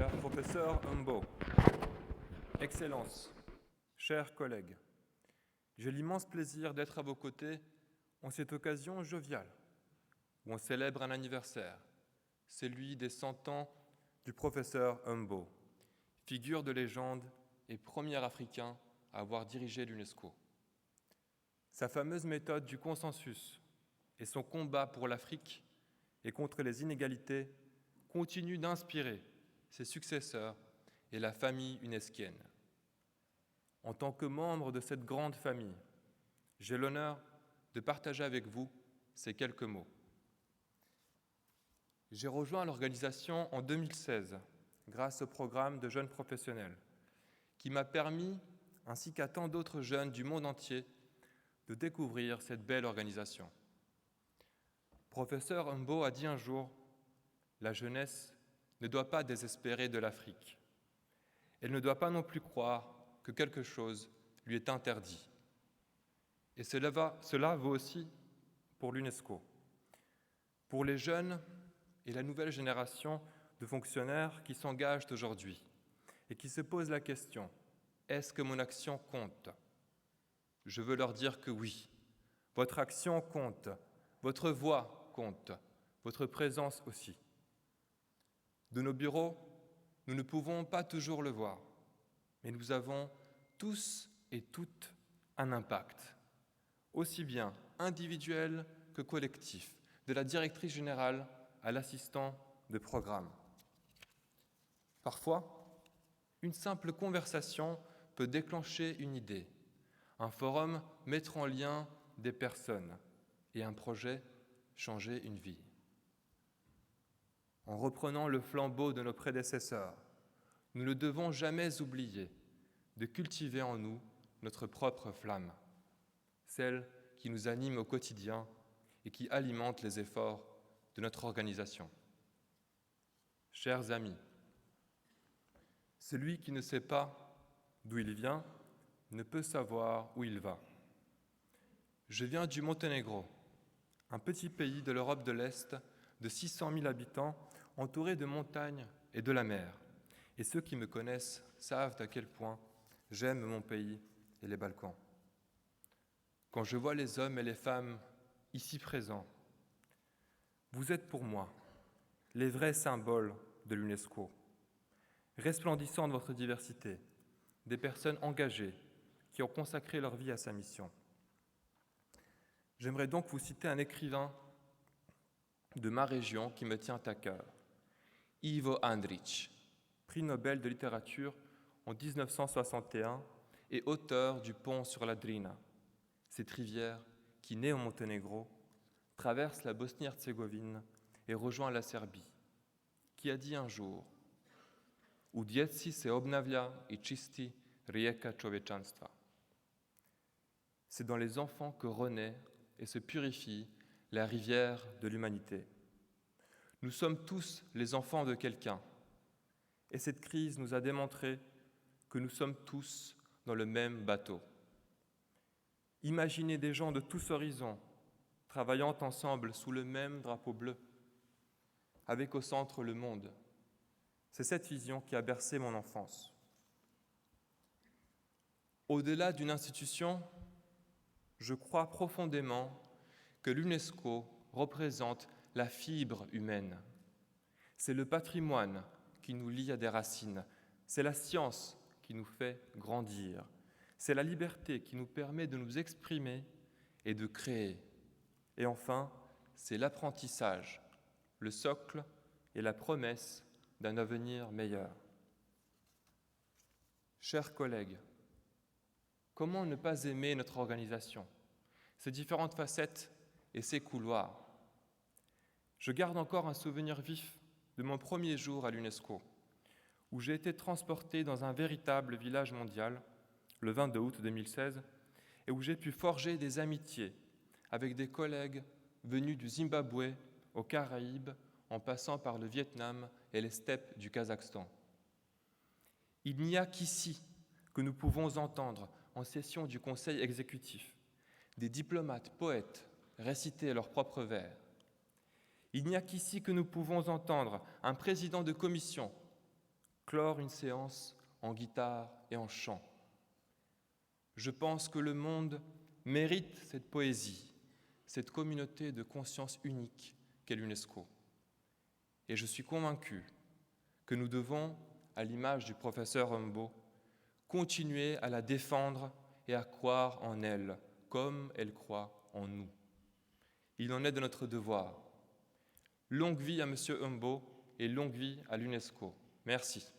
cher professeur Humbo, Excellences, chers collègues, j'ai l'immense plaisir d'être à vos côtés en cette occasion joviale où on célèbre un anniversaire, celui des 100 ans du professeur Humbo, figure de légende et premier Africain à avoir dirigé l'UNESCO. Sa fameuse méthode du consensus et son combat pour l'Afrique et contre les inégalités continuent d'inspirer ses successeurs et la famille unesquienne. En tant que membre de cette grande famille, j'ai l'honneur de partager avec vous ces quelques mots. J'ai rejoint l'organisation en 2016 grâce au programme de jeunes professionnels qui m'a permis, ainsi qu'à tant d'autres jeunes du monde entier, de découvrir cette belle organisation. Professeur Humbo a dit un jour « La jeunesse ne doit pas désespérer de l'Afrique. Elle ne doit pas non plus croire que quelque chose lui est interdit. » Et cela vaut aussi pour l'UNESCO. Pour les jeunes et la nouvelle génération de fonctionnaires qui s'engagent aujourd'hui et qui se posent la question « Est-ce que mon action compte ?» Je veux leur dire que oui, votre action compte, votre voix compte, votre présence aussi. De nos bureaux, nous ne pouvons pas toujours le voir, mais nous avons tous et toutes un impact, aussi bien individuel que collectif, de la directrice générale à l'assistant de programme. Parfois, une simple conversation peut déclencher une idée, un forum mettre en lien des personnes et un projet changer une vie. En reprenant le flambeau de nos prédécesseurs, nous ne devons jamais oublier de cultiver en nous notre propre flamme, celle qui nous anime au quotidien et qui alimente les efforts de notre organisation. Chers amis, celui qui ne sait pas d'où il vient ne peut savoir où il va. Je viens du Monténégro, un petit pays de l'Europe de l'Est de 600 000 habitants, entouré de montagnes et de la mer. Et ceux qui me connaissent savent à quel point j'aime mon pays et les Balkans. Quand je vois les hommes et les femmes ici présents, vous êtes pour moi les vrais symboles de l'UNESCO, resplendissant de votre diversité, des personnes engagées qui ont consacré leur vie à sa mission. J'aimerais donc vous citer un écrivain de ma région qui me tient à cœur, Ivo Andrić, prix Nobel de littérature en 1961 et auteur du Pont sur la Drina, cette rivière qui naît au Monténégro, traverse la Bosnie-Herzégovine et rejoint la Serbie, qui a dit un jour « U djeci se obnavlja i čisti rijeka čovječanstva ». C'est dans les enfants que renaît et se purifie la rivière de l'humanité. Nous sommes tous les enfants de quelqu'un, et cette crise nous a démontré que nous sommes tous dans le même bateau. Imaginez des gens de tous horizons travaillant ensemble sous le même drapeau bleu, avec au centre le monde. C'est cette vision qui a bercé mon enfance. Au-delà d'une institution, je crois profondément que l'UNESCO représente la fibre humaine. C'est le patrimoine qui nous lie à des racines. C'est la science qui nous fait grandir. C'est la liberté qui nous permet de nous exprimer et de créer. Et enfin, c'est l'apprentissage, le socle et la promesse d'un avenir meilleur. Chers collègues, comment ne pas aimer notre organisation, ses différentes facettes et ses couloirs? Je garde encore un souvenir vif de mon premier jour à l'UNESCO, où j'ai été transporté dans un véritable village mondial, le 22 août 2016, et où j'ai pu forger des amitiés avec des collègues venus du Zimbabwe aux Caraïbes, en passant par le Vietnam et les steppes du Kazakhstan. Il n'y a qu'ici que nous pouvons entendre, en session du Conseil exécutif, des diplomates poètes réciter leurs propres vers. Il n'y a qu'ici que nous pouvons entendre un président de commission clore une séance en guitare et en chant. Je pense que le monde mérite cette poésie, cette communauté de conscience unique qu'est l'UNESCO. Et je suis convaincu que nous devons, à l'image du professeur Humboldt, continuer à la défendre et à croire en elle, comme elle croit en nous. Il en est de notre devoir. Longue vie à M. Humboldt et longue vie à l'UNESCO. Merci.